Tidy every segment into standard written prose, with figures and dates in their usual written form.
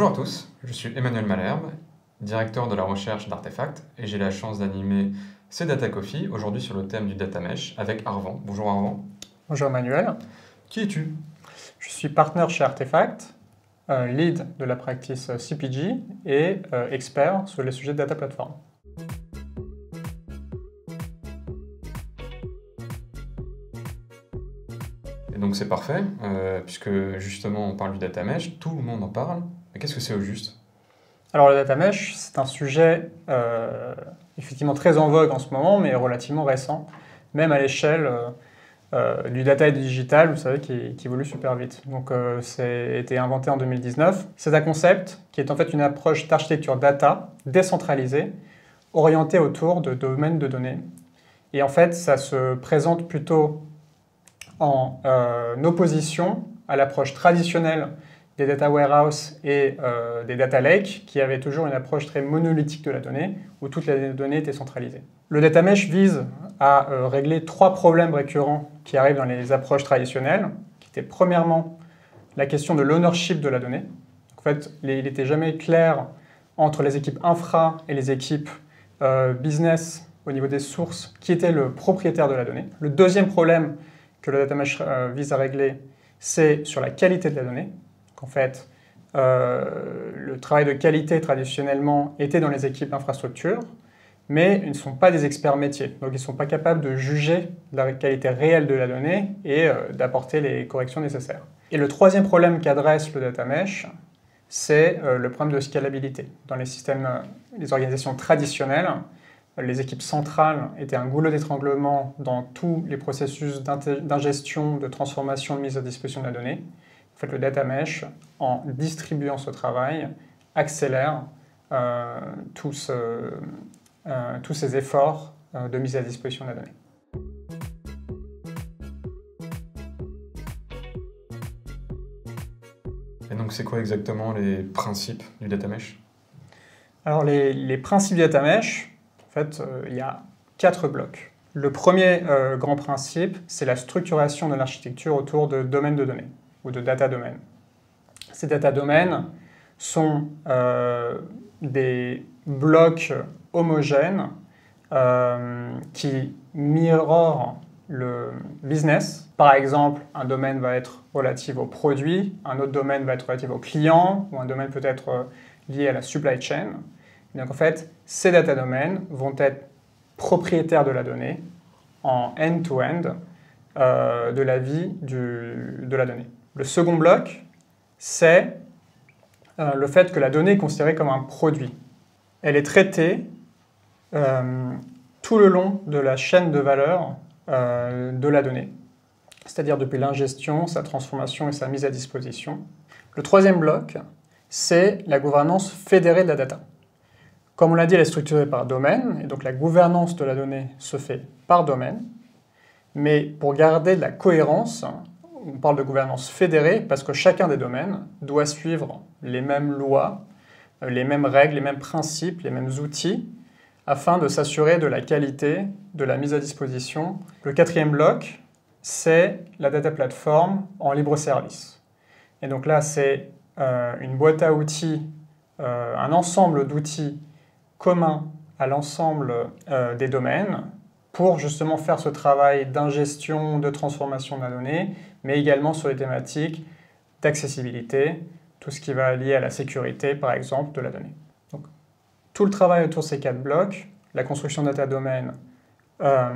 Bonjour à tous, je suis Emmanuel Malherbe, directeur de la recherche d'Artefact, et j'ai la chance d'animer ce Data Coffee aujourd'hui sur le thème du Data Mesh avec Arvan. Bonjour Arvan. Bonjour Emmanuel. Qui es-tu? Je suis partenaire chez Artefact, lead de la practice CPG et expert sur les sujets de data platform. Et donc c'est parfait, puisque justement on parle du Data Mesh, tout le monde en parle, mais qu'est-ce que c'est au juste? Alors le data mesh, c'est un sujet effectivement très en vogue en ce moment, mais relativement récent, même à l'échelle du data et du digital, vous savez, qui évolue super vite. Donc c'est été inventé en 2019. C'est un concept qui est en fait une approche d'architecture data décentralisée, orientée autour de domaines de données. Et en fait, ça se présente plutôt en opposition à l'approche traditionnelle des data warehouse et des data lakes, qui avaient toujours une approche très monolithique de la donnée, où toutes les données étaient centralisées. Le data mesh vise à régler trois problèmes récurrents qui arrivent dans les approches traditionnelles, qui étaient premièrement la question de l'ownership de la donnée. En fait, il n'était jamais clair entre les équipes infra et les équipes business au niveau des sources qui était le propriétaire de la donnée. Le deuxième problème que le data mesh vise à régler, c'est sur la qualité de la donnée. En fait, le travail de qualité traditionnellement était dans les équipes infrastructure, mais ils ne sont pas des experts métiers. Donc ils ne sont pas capables de juger la qualité réelle de la donnée et d'apporter les corrections nécessaires. Et le troisième problème qu'adresse le data mesh, c'est le problème de scalabilité. Dans les systèmes, les organisations traditionnelles, les équipes centrales étaient un goulot d'étranglement dans tous les processus d'ingestion, de transformation, de mise à disposition de la donnée. En fait, le data mesh, en distribuant ce travail, accélère tous ces efforts de mise à disposition de la donnée. Et donc c'est quoi exactement les principes du Data Mesh? Alors les principes du data mesh, en fait, il y a 4 blocs. Le premier grand principe, c'est la structuration de l'architecture autour de domaines de données, ou de data domaines. Ces data domaines sont des blocs homogènes qui mirrorent le business. Par exemple, un domaine va être relatif au produit, un autre domaine va être relatif au client, ou un domaine peut être lié à la supply chain. Et donc en fait, ces data domaines vont être propriétaires de la donnée en end-to-end de la vie de la donnée. Le second bloc, c'est le fait que la donnée est considérée comme un produit. Elle est traitée tout le long de la chaîne de valeur de la donnée, c'est-à-dire depuis l'ingestion, sa transformation et sa mise à disposition. Le troisième bloc, c'est la gouvernance fédérée de la data. Comme on l'a dit, elle est structurée par domaine, et donc la gouvernance de la donnée se fait par domaine. Mais pour garder de la cohérence, on parle de gouvernance fédérée parce que chacun des domaines doit suivre les mêmes lois, les mêmes règles, les mêmes principes, les mêmes outils, afin de s'assurer de la qualité de la mise à disposition. Le quatrième bloc, c'est la data platform en libre service. Et donc là, c'est une boîte à outils, un ensemble d'outils communs à l'ensemble des domaines pour justement faire ce travail d'ingestion, de transformation de la donnée, mais également sur les thématiques d'accessibilité, tout ce qui va lier à la sécurité, par exemple, de la donnée. Donc, tout le travail autour de ces 4 blocs, la construction de data domaine, la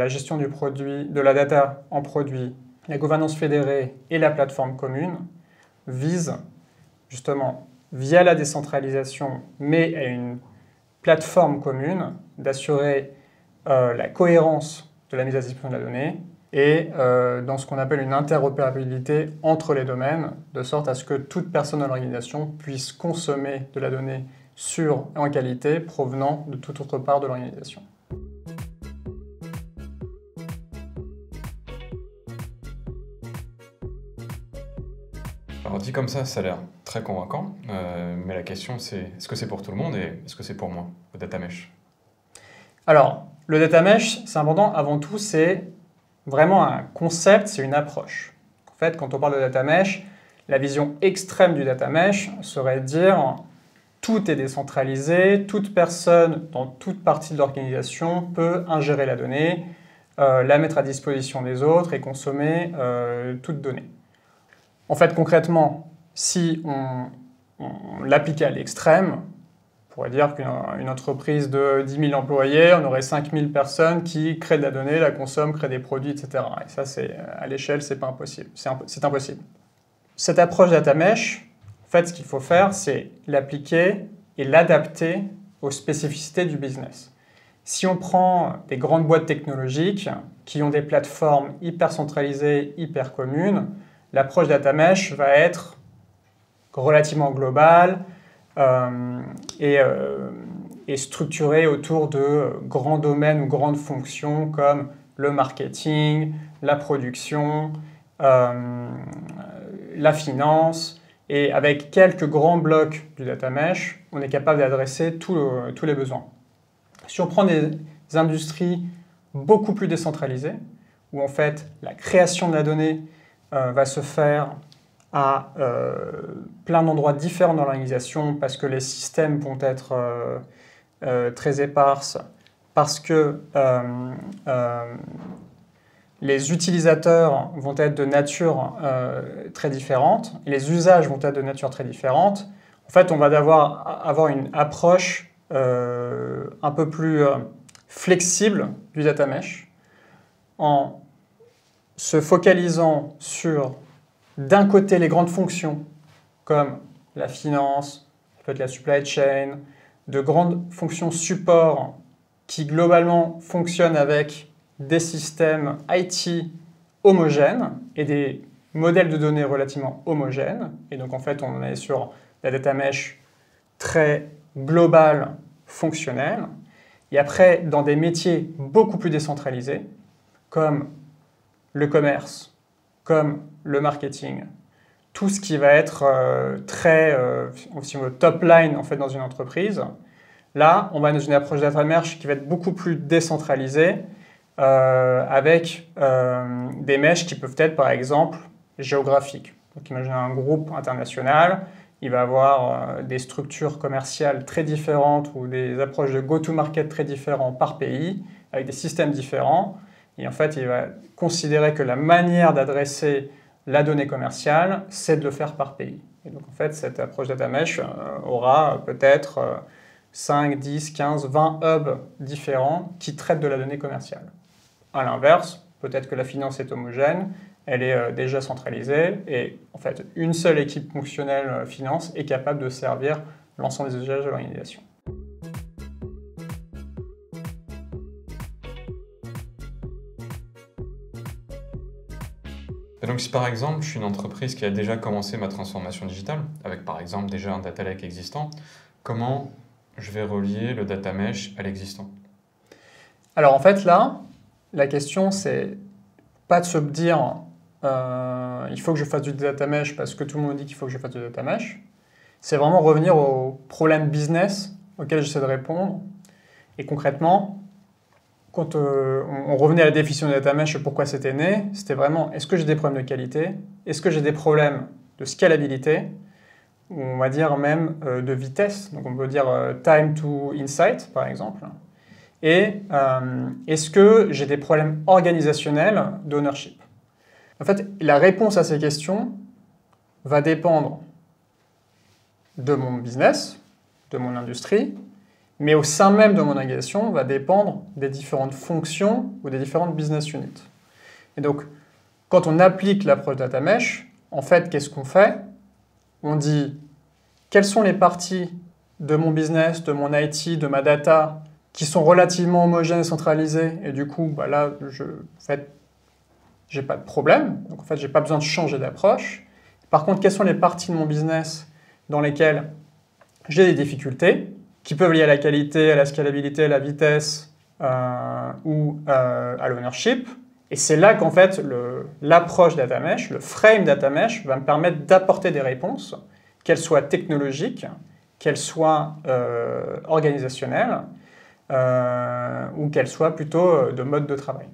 gestion du produit, de la data en produit, la gouvernance fédérée et la plateforme commune, visent justement, via la décentralisation, mais à une plateforme commune, d'assurer la cohérence de la mise à disposition de la donnée et dans ce qu'on appelle une interopérabilité entre les domaines, de sorte à ce que toute personne dans l'organisation puisse consommer de la donnée sûre et en qualité provenant de toute autre part de l'organisation. Alors dit comme ça a l'air très convaincant, mais la question c'est, est-ce que c'est pour tout le monde et est-ce que c'est pour moi, le Data Mesh? Alors, le data mesh, c'est important, avant tout, c'est vraiment un concept, c'est une approche. En fait, quand on parle de data mesh, La vision extrême du data mesh serait de dire tout est décentralisé, toute personne dans toute partie de l'organisation peut ingérer la donnée, la mettre à disposition des autres et consommer toute donnée. En fait, concrètement, si on l'appliquait à l'extrême, on pourrait dire qu'une entreprise de 10 000 employés, on aurait 5 000 personnes qui créent de la donnée, la consomment, créent des produits, etc. Et ça, à l'échelle, c'est pas impossible. C'est impossible. Cette approche data mesh, en fait, ce qu'il faut faire, c'est l'appliquer et l'adapter aux spécificités du business. Si on prend des grandes boîtes technologiques qui ont des plateformes hyper centralisées, hyper communes, l'approche data mesh va être relativement globale et structurée autour de grands domaines ou grandes fonctions comme le marketing, la production, la finance. Et avec quelques grands blocs du data mesh, on est capable d'adresser tous les besoins. Si on prend des industries beaucoup plus décentralisées, où en fait la création de la donnée va se faire à plein d'endroits différents dans l'organisation parce que les systèmes vont être très éparses, parce que les utilisateurs vont être de nature très différente, et les usages vont être de nature très différente. En fait, on va avoir une approche un peu plus flexible du data mesh en se focalisant sur, d'un côté, les grandes fonctions comme la finance, peut-être la supply chain, de grandes fonctions support qui globalement fonctionnent avec des systèmes IT homogènes et des modèles de données relativement homogènes. Et donc en fait, on est sur la data mesh très globale, fonctionnelle. Et après, dans des métiers beaucoup plus décentralisés, comme le commerce, comme le marketing, tout ce qui va être très top line en fait, dans une entreprise, là, on va dans une approche data mesh qui va être beaucoup plus décentralisée, avec des meshes qui peuvent être par exemple géographiques. Donc imaginez un groupe international, il va avoir des structures commerciales très différentes ou des approches de go-to-market très différentes par pays, avec des systèmes différents. Et en fait, il va considérer que la manière d'adresser la donnée commerciale, c'est de le faire par pays. Et donc en fait, cette approche data mesh aura peut-être 5, 10, 15, 20 hubs différents qui traitent de la donnée commerciale. À l'inverse, peut-être que la finance est homogène, elle est déjà centralisée et en fait, une seule équipe fonctionnelle finance est capable de servir l'ensemble des usages de l'organisation. Et donc si par exemple, je suis une entreprise qui a déjà commencé ma transformation digitale, avec par exemple déjà un data lake existant, comment je vais relier le data mesh à l'existant? Alors en fait là, la question c'est pas de se dire il faut que je fasse du data mesh parce que tout le monde dit qu'il faut que je fasse du data mesh. C'est vraiment revenir aux problèmes business auxquels j'essaie de répondre. Et concrètement, quand on revenait à la définition de data mesh et pourquoi c'était né, c'était vraiment est-ce que j'ai des problèmes de qualité? Est-ce que j'ai des problèmes de scalabilité? Ou on va dire même de vitesse. Donc on peut dire time to insight par exemple. Et est-ce que j'ai des problèmes organisationnels d'ownership? En fait, la réponse à ces questions va dépendre de mon business, de mon industrie, mais au sein même de mon organisation va dépendre des différentes fonctions ou des différentes business units. Et donc, quand on applique l'approche data mesh, en fait, qu'est-ce qu'on fait? On dit quelles sont les parties de mon business, de mon IT, de ma data qui sont relativement homogènes et centralisées, et du coup, bah là, j'ai pas de problème, donc en fait, j'ai pas besoin de changer d'approche. Par contre, quelles sont les parties de mon business dans lesquelles j'ai des difficultés, qui peuvent lier à la qualité, à la scalabilité, à la vitesse ou à l'ownership. Et c'est là qu'en fait, l'approche data mesh, le frame data mesh, va me permettre d'apporter des réponses, qu'elles soient technologiques, qu'elles soient organisationnelles, ou qu'elles soient plutôt de mode de travail.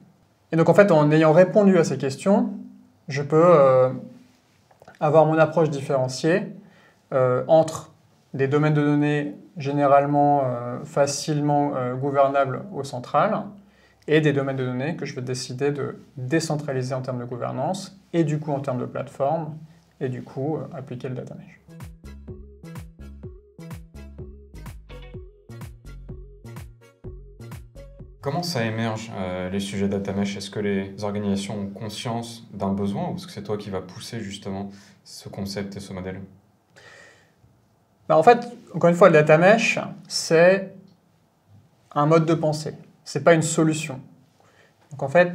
Et donc en fait, en ayant répondu à ces questions, je peux avoir mon approche différenciée entre des domaines de données généralement facilement gouvernables au central et des domaines de données que je vais décider de décentraliser en termes de gouvernance et du coup en termes de plateforme et du coup appliquer le data mesh. Comment ça émerge, les sujets data mesh? Est-ce que les organisations ont conscience d'un besoin ou est-ce que c'est toi qui vas pousser justement ce concept et ce modèle? En fait, encore une fois, le data mesh, c'est un mode de pensée. Ce n'est pas une solution. Donc en fait,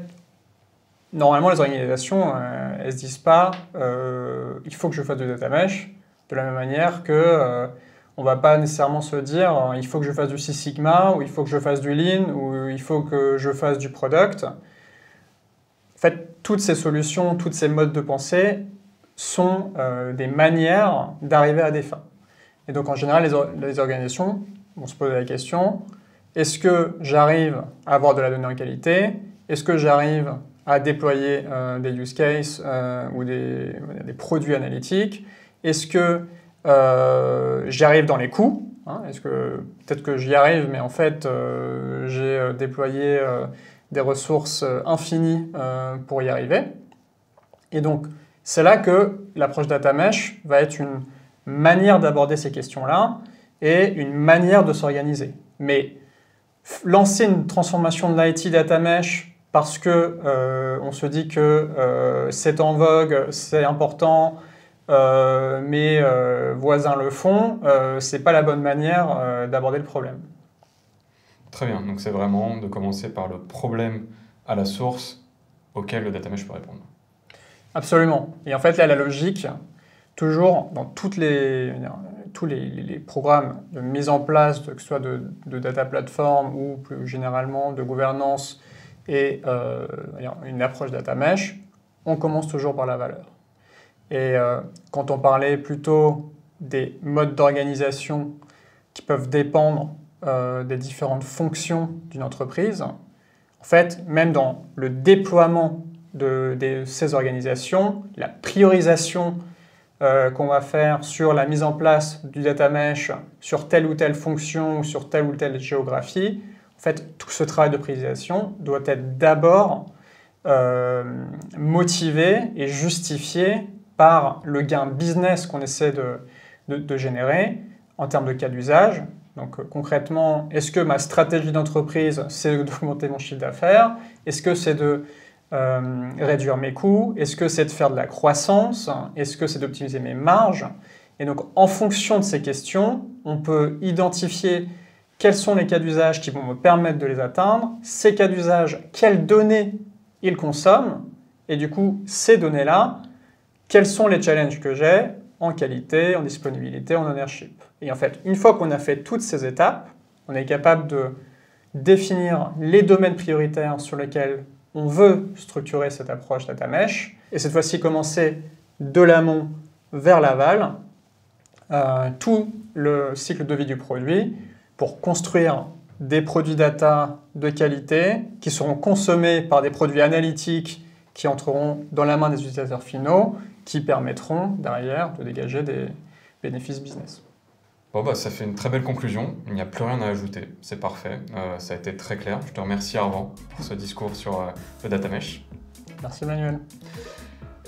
normalement, les organisations, elles ne se disent pas il faut que je fasse du data mesh, de la même manière que on ne va pas nécessairement se dire il faut que je fasse du Six Sigma, ou il faut que je fasse du Lean, ou il faut que je fasse du product. En fait, toutes ces solutions, tous ces modes de pensée sont des manières d'arriver à des fins. Et donc, en général, les organisations vont se poser la question, est-ce que j'arrive à avoir de la donnée en qualité? Est-ce que j'arrive à déployer des use cases ou des produits analytiques? Est-ce que j'y arrive dans les coûts? Est-ce que peut-être que j'y arrive, mais en fait, j'ai déployé des ressources infinies pour y arriver? Et donc, c'est là que l'approche data mesh va être une manière d'aborder ces questions-là et une manière de s'organiser. Mais lancer une transformation de l'IT data mesh parce que on se dit que c'est en vogue, c'est important, mes voisins le font, c'est pas la bonne manière d'aborder le problème. Très bien, donc c'est vraiment de commencer par le problème à la source auquel le data mesh peut répondre. Absolument. Et en fait, là, la logique, toujours dans tous les programmes de mise en place, que ce soit de data platform ou plus généralement de gouvernance et une approche data mesh, on commence toujours par la valeur. Et quand on parlait plutôt des modes d'organisation qui peuvent dépendre des différentes fonctions d'une entreprise, en fait, même dans le déploiement de ces organisations, la priorisation qu'on va faire sur la mise en place du data mesh sur telle ou telle fonction ou sur telle ou telle géographie, en fait, tout ce travail de priorisation doit être d'abord motivé et justifié par le gain business qu'on essaie de générer en termes de cas d'usage. Donc concrètement, est-ce que ma stratégie d'entreprise, c'est d'augmenter mon chiffre d'affaires? Est-ce que c'est de réduire mes coûts? Est-ce que c'est de faire de la croissance? Est-ce que c'est d'optimiser mes marges? Et donc, en fonction de ces questions, on peut identifier quels sont les cas d'usage qui vont me permettre de les atteindre, ces cas d'usage, quelles données ils consomment, et du coup, ces données-là, quels sont les challenges que j'ai en qualité, en disponibilité, en ownership. Et en fait, une fois qu'on a fait toutes ces étapes, on est capable de définir les domaines prioritaires sur lesquels on veut structurer cette approche data mesh, et cette fois-ci commencer de l'amont vers l'aval, tout le cycle de vie du produit pour construire des produits data de qualité qui seront consommés par des produits analytiques qui entreront dans la main des utilisateurs finaux, qui permettront derrière de dégager des bénéfices business. Bon, bah, ça fait une très belle conclusion, il n'y a plus rien à ajouter, c'est parfait, ça a été très clair. Je te remercie Arvan pour ce discours sur le data mesh. Merci Manuel.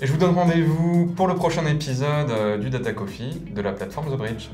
Et je vous donne rendez-vous pour le prochain épisode du Data Coffee de la plateforme The Bridge.